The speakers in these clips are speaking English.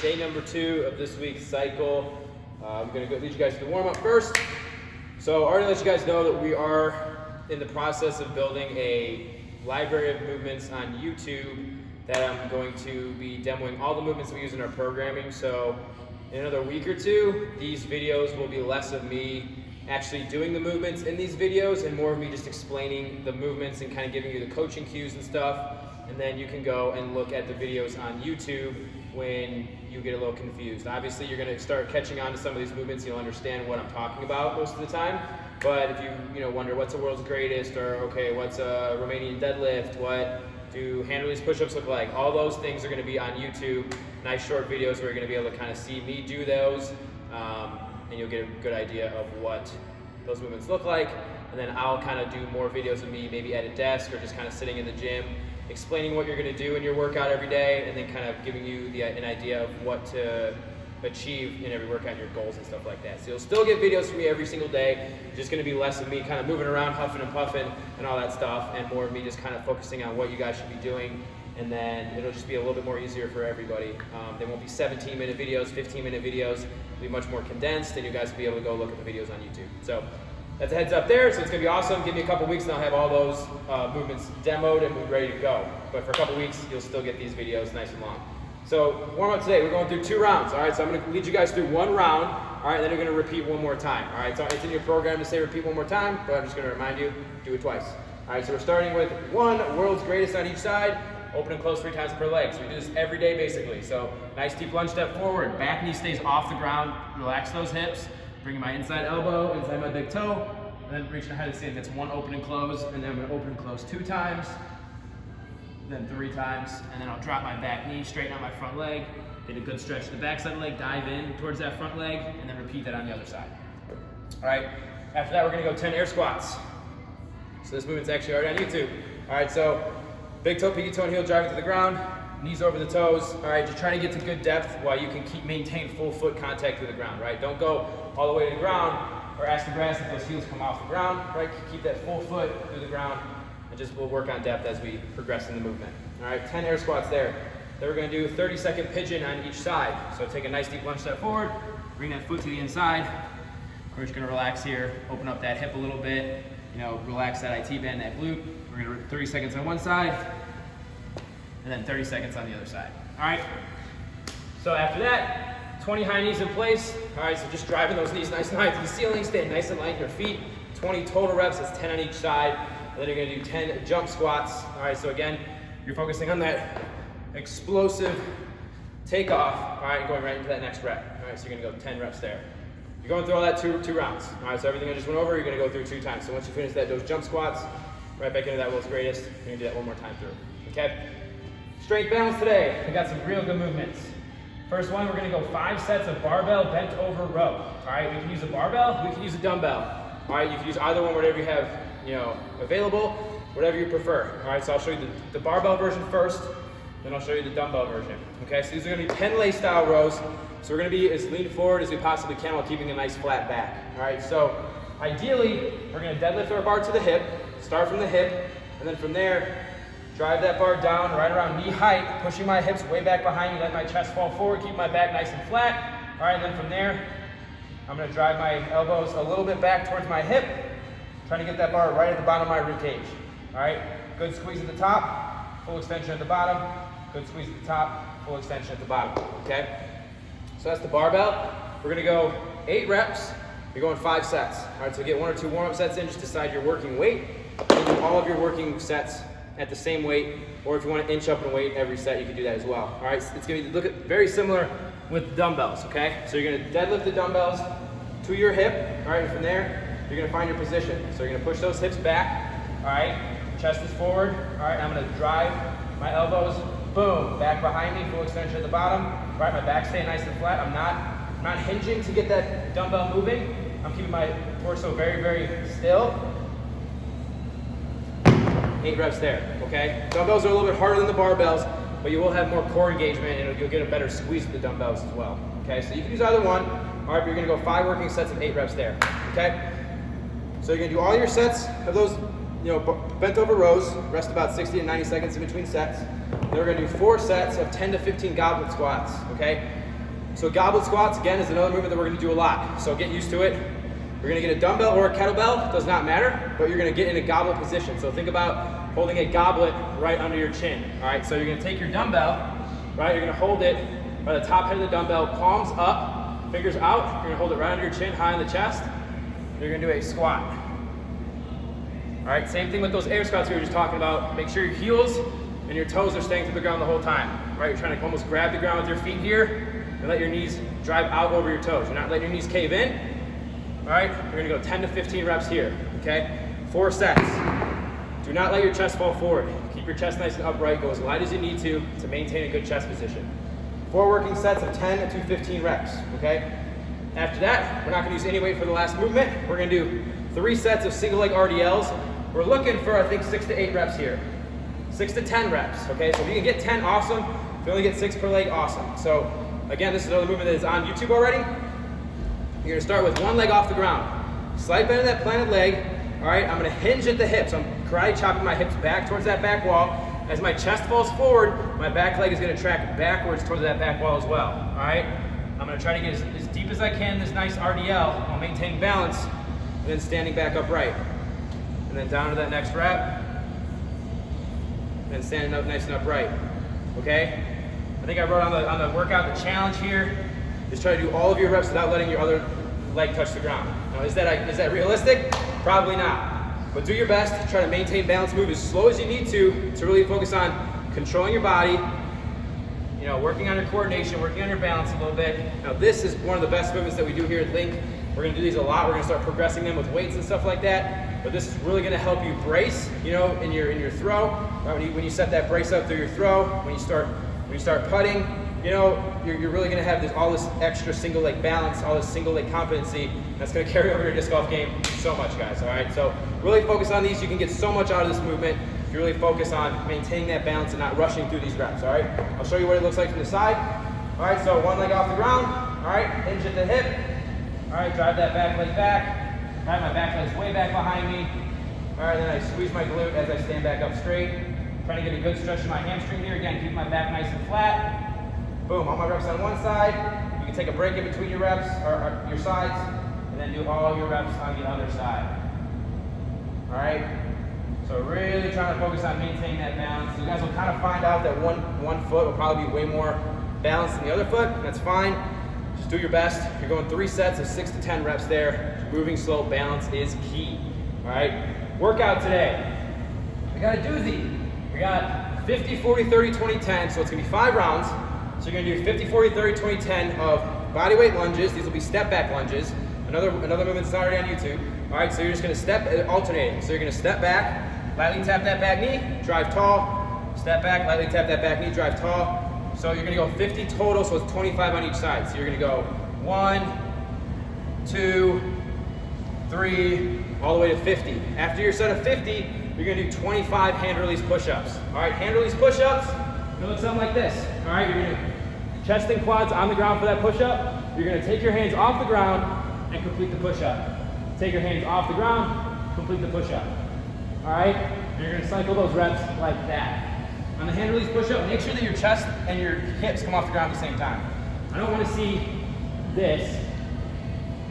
day number 2 of this week's cycle. I'm going to lead you guys to the warm-up first. So I already let you guys know that we are in the process of building a library of movements on YouTube that I'm going to be demoing all the movements we use in our programming. So in another week or two, these videos will be less of me actually doing the movements in these videos and more of me just explaining the movements and kind of giving you the coaching cues and stuff. And then you can go and look at the videos on YouTube when you get a little confused. Obviously, you're going to start catching on to some of these movements. You'll understand what I'm talking about most of the time. But if you wonder what's the world's greatest, or okay, what's a Romanian deadlift, what do hand release push-ups look like, all those things are going to be on YouTube. Nice short videos where you're going to be able to kind of see me do those, and you'll get a good idea of what those movements look like. And then I'll kind of do more videos of me maybe at a desk or just kind of sitting in the gym, explaining what you're going to do in your workout every day, and then kind of giving you an idea of what to achieve in every workout, your goals and stuff like that. So you'll still get videos from me every single day. It's just going to be less of me kind of moving around, huffing and puffing and all that stuff, and more of me just kind of focusing on what you guys should be doing. And then it'll just be a little bit more easier for everybody. They won't be 17-minute videos, 15-minute videos. It'll be much more condensed, and you guys will be able to go look at the videos on YouTube. So that's a heads up there. So it's going to be awesome. Give me a couple weeks and I'll have all those movements demoed and ready to go. But for a couple weeks, you'll still get these videos nice and long. So warm up today, we're going through 2 rounds. All right, so I'm going to lead you guys through 1 round. All right, then you're going to repeat 1 more time. All right, so it's in your program to say repeat 1 more time, but I'm just going to remind you, do it twice. All right, so we're starting with 1 world's greatest on each side. Open and close 3 times per leg. So we do this every day basically. So nice deep lunge step forward. Back knee stays off the ground. Relax those hips. Bringing my inside elbow, inside my big toe. And then reaching ahead of the same. That's 1 open and close. And then I'm going to open and close 2 times. Then 3 times. And then I'll drop my back knee, straighten out my front leg. Get a good stretch to the back side of the leg. Dive in towards that front leg. And then repeat that on the other side. All right. After that, we're going to go 10 air squats. So this movement's actually already on YouTube. All right. So big toe, pinky toe, and heel driving to the ground, knees over the toes. All right, just trying to get to good depth while you can maintain full foot contact with the ground, right? Don't go all the way to the ground or ask the grass if those heels come off the ground, right? Keep that full foot through the ground, and just we'll work on depth as we progress in the movement. All right, 10 air squats there. Then we're gonna do a 30-second pigeon on each side. So take a nice deep lunge step forward, bring that foot to the inside. We're just gonna relax here, open up that hip a little bit, relax that IT band, that glute. We're gonna do 30 seconds on one side, and then 30 seconds on the other side. All right, so after that, 20 high knees in place. All right, so just driving those knees nice and high to the ceiling, staying nice and light in your feet. 20 total reps, that's 10 on each side. And then you're gonna do 10 jump squats. All right, so again, you're focusing on that explosive takeoff, all right, going right into that next rep. All right, so you're gonna go 10 reps there. You're going through all that two rounds. All right, so everything I just went over, you're gonna go through 2 times. So once you finish those jump squats, right back into that world's greatest. You're gonna do that 1 more time through, okay? Strength balance today. I got some real good movements. First one, we're gonna go 5 sets of barbell bent over row. All right, we can use a barbell, we can use a dumbbell. All right, you can use either one, whatever you have, available, whatever you prefer. All right, so I'll show you the barbell version first, then I'll show you the dumbbell version. Okay, so these are gonna be Pendlay style rows. So we're gonna be as lean forward as we possibly can while keeping a nice flat back. All right, so ideally, we're gonna deadlift our bar to the hip, start from the hip, and then from there, drive that bar down right around knee height, pushing my hips way back behind me, let my chest fall forward, keep my back nice and flat. All right, and then from there, I'm gonna drive my elbows a little bit back towards my hip, trying to get that bar right at the bottom of my rib cage. All right, good squeeze at the top, full extension at the bottom, good squeeze at the top, full extension at the bottom, okay? So that's the barbell. We're gonna go 8 reps. You're going 5 sets. All right, so get 1 or 2 warm-up sets in, just decide your working weight. You do all of your working sets at the same weight, or if you want to inch up in weight every set, you can do that as well. All right, so it's gonna look very similar with dumbbells, okay? So you're gonna deadlift the dumbbells to your hip, all right, and from there, you're gonna find your position. So you're gonna push those hips back, all right? Chest is forward, all right? I'm gonna drive my elbows, boom, back behind me, full extension at the bottom, all right? My back staying nice and flat. I'm not hinging to get that dumbbell moving. I'm keeping my torso very, very still. 8 reps there, okay? Dumbbells are a little bit harder than the barbells, but you will have more core engagement and you'll get a better squeeze with the dumbbells as well, okay? So you can use either one. All right, but you're gonna go 5 working sets of 8 reps there, okay? So you're gonna do all your sets of those, bent over rows, rest about 60 to 90 seconds in between sets. Then we're gonna do 4 sets of 10 to 15 goblet squats, okay? So goblet squats, again, is another movement that we're gonna do a lot. So get used to it. You're gonna get a dumbbell or a kettlebell, does not matter, but you're gonna get in a goblet position. So think about holding a goblet right under your chin, all right? So you're gonna take your dumbbell, right? You're gonna hold it by the top head of the dumbbell, palms up, fingers out. You're gonna hold it right under your chin, high on the chest. You're gonna do a squat. All right, same thing with those air squats we were just talking about. Make sure your heels and your toes are staying to the ground the whole time, right? You're trying to almost grab the ground with your feet here and let your knees drive out over your toes. You're not letting your knees cave in, all right? You're gonna go 10 to 15 reps here, okay? 4 sets. Do not let your chest fall forward. Keep your chest nice and upright. Go as light as you need to maintain a good chest position. 4 working sets of 10 to 15 reps, okay? After that, we're not gonna use any weight for the last movement. We're gonna do 3 sets of single leg RDLs. We're looking for, I think, 6 to 8 reps here. 6 to 10 reps, okay? So if you can get 10, awesome. If you only get 6 per leg, awesome. So again, this is another movement that is on YouTube already. You're gonna start with one leg off the ground. Slight bend in that planted leg. All right, I'm gonna hinge at the hips. I'm karate chopping my hips back towards that back wall. As my chest falls forward, my back leg is gonna track backwards towards that back wall as well, all right? I'm gonna try to get as deep as I can in this nice RDL while maintaining balance, and then standing back upright. And then down to that next rep, and then standing up nice and upright, okay? I think I wrote on the workout, the challenge here is try to do all of your reps without letting your other leg touch the ground. Now, is that realistic? Probably not. But do your best, try to maintain balance, move as slow as you need to really focus on controlling your body, you know, working on your coordination, working on your balance a little bit. Now this is one of the best movements that we do here at Link. We're gonna do these a lot. We're gonna start progressing them with weights and stuff like that. But this is really gonna help you brace, you know, in your throw. Right? When you set that brace up through your throw, when you start putting, you know, you're really gonna have all this extra single leg balance, all this single leg competency. That's gonna carry over your disc golf game so much, guys, all right? So really focus on these. You can get so much out of this movement if you really focus on maintaining that balance and not rushing through these reps, all right? I'll show you what it looks like from the side. All right, so one leg off the ground, all right, hinge at the hip. All right, drive that back leg back. All right, my back leg's way back behind me. All right, then I squeeze my glute as I stand back up straight. Trying to get a good stretch in my hamstring here. Again, keep my back nice and flat. Boom, all my reps on one side. You can take a break in between your reps, or your sides, and then do all your reps on the other side. All right? So really trying to focus on maintaining that balance. You guys will kind of find out that one foot will probably be way more balanced than the other foot. That's fine. Just do your best. You're going 3 sets of 6 to 10 reps there. Moving slow, balance is key. All right? Workout today. We got a doozy. We got 50, 40, 30, 20, 10. So it's going to be 5 rounds. So you're gonna do 50, 40, 30, 20, 10 of bodyweight lunges. These will be step back lunges. Another movement that's already on YouTube. All right, so you're just gonna step, alternating. So you're gonna step back, lightly tap that back knee, drive tall, step back, lightly tap that back knee, drive tall. So you're gonna go 50 total, so it's 25 on each side. So you're gonna go 1, 2, 3, all the way to 50. After your set of 50, you're gonna do 25 hand release push-ups. All right, hand release push-ups, gonna look something like this. All right, you're gonna chest and quads on the ground for that push-up. You're gonna take your hands off the ground and complete the push-up. Take your hands off the ground, complete the push-up. All right, and you're gonna cycle those reps like that. On the hand release push-up, make sure that your chest and your hips come off the ground at the same time. I don't wanna see this,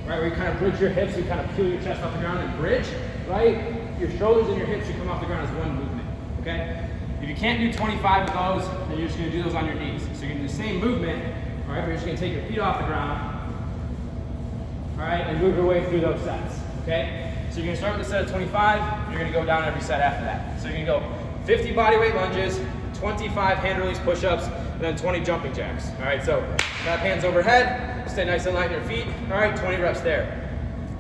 right, where you kind of bridge your hips, you kind of peel your chest off the ground and bridge, right? Your shoulders and your hips should come off the ground as one movement, okay? If you can't do 25 of those, then you're just gonna do those on your knees. So you're gonna do the same movement, all right, but you're just gonna take your feet off the ground, all right, and move your way through those sets, okay? So you're gonna start with a set of 25, you're gonna go down every set after that. So you're gonna go 50 bodyweight lunges, 25 hand release push-ups, and then 20 jumping jacks, all right? So clap hands overhead, stay nice and light in your feet, all right, 20 reps there.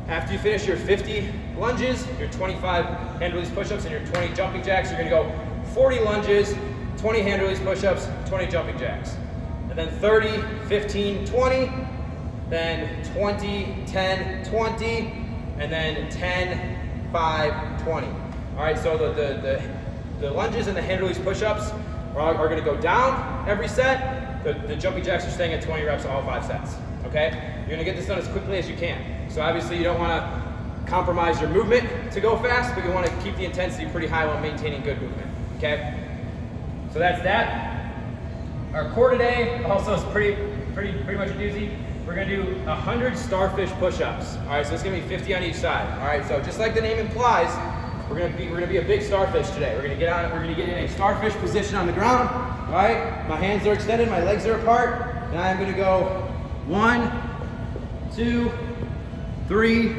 After you finish your 50 lunges, your 25 hand release push-ups, and your 20 jumping jacks, you're gonna go 40 lunges, 20 hand release push-ups, 20 jumping jacks. And then 30, 15, 20, then 20, 10, 20, and then 10, 5, 20. All right, so the lunges and the hand release push-ups are gonna go down every set. The jumping jacks are staying at 20 reps all 5 sets, okay? You're gonna get this done as quickly as you can. So obviously you don't wanna compromise your movement to go fast, but you wanna keep the intensity pretty high while maintaining good movement. Okay, so that's that. Our core today also is pretty pretty much a doozy. We're gonna do 100 starfish push-ups. All right, so it's gonna be 50 on each side. All right, so just like the name implies, we're gonna be a big starfish today. We're gonna get in a starfish position on the ground. All right, my hands are extended, my legs are apart, and I'm gonna go 1, 2, 3,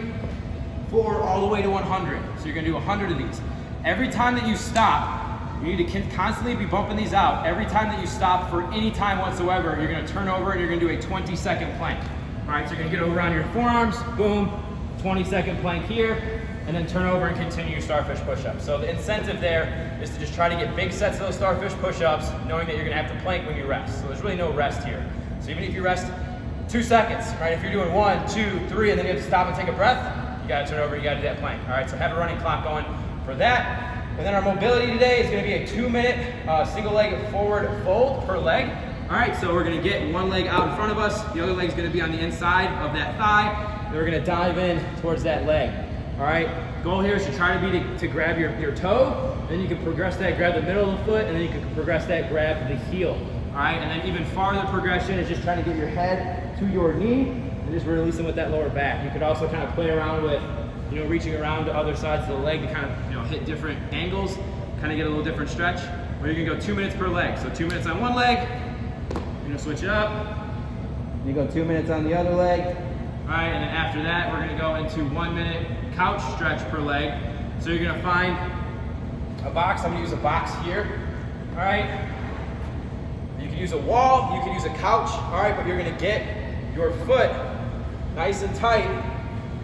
4, all the way to 100. So you're gonna do 100 of these. Every time that you stop, you need to constantly be bumping these out. Every time that you stop for any time whatsoever, you're gonna turn over and you're gonna do a 20-second plank. All right, so you're gonna get over on your forearms, boom, 20-second plank here, and then turn over and continue your starfish push-ups. So the incentive there is to just try to get big sets of those starfish push-ups, knowing that you're gonna have to plank when you rest. So there's really no rest here. So even if you rest 2 seconds, right? If you're doing 1, 2, 3, and then you have to stop and take a breath, you gotta turn over, you gotta do that plank. All right, so have a running clock going for that. And then our mobility today is gonna be a 2-minute single leg forward fold per leg. All right, so we're gonna get one leg out in front of us, the other leg's gonna be on the inside of that thigh, then we're gonna dive in towards that leg. All right, goal here is to try to be to grab your toe, then you can progress that, grab the middle of the foot, and then you can progress that, grab the heel. All right, and then even farther progression is just trying to get your head to your knee and just releasing with that lower back. You could also kind of play around with, reaching around to other sides of the leg to kind of, hit different angles, kind of get a little different stretch. Or you can go 2 minutes per leg. So 2 minutes on one leg, you're gonna switch it up. You go 2 minutes on the other leg. All right, and then after that, we're gonna go into 1 minute couch stretch per leg. So you're gonna find a box. I'm gonna use a box here. All right. You can use a wall, you can use a couch. All right, but you're gonna get your foot nice and tight,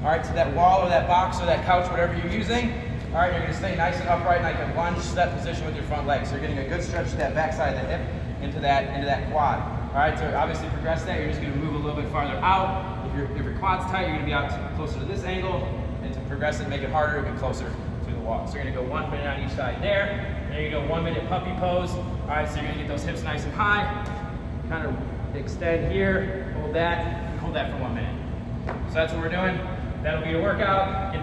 all right, to that wall or that box or that couch, whatever you're using. All right, you're gonna stay nice and upright and like a lunge step position with your front leg. So you're getting a good stretch to that back side of the hip into that quad. All right, to obviously progress that, you're just gonna move a little bit farther out. If your quad's tight, you're gonna be out closer to this angle, and to progress it, make it harder, get closer to the wall. So you're gonna go 1 minute on each side there, and then you go 1 minute puppy pose. All right, so you're gonna get those hips nice and high, kind of extend here, hold that, and hold that for 1 minute. So that's what we're doing. That'll be your workout. Get that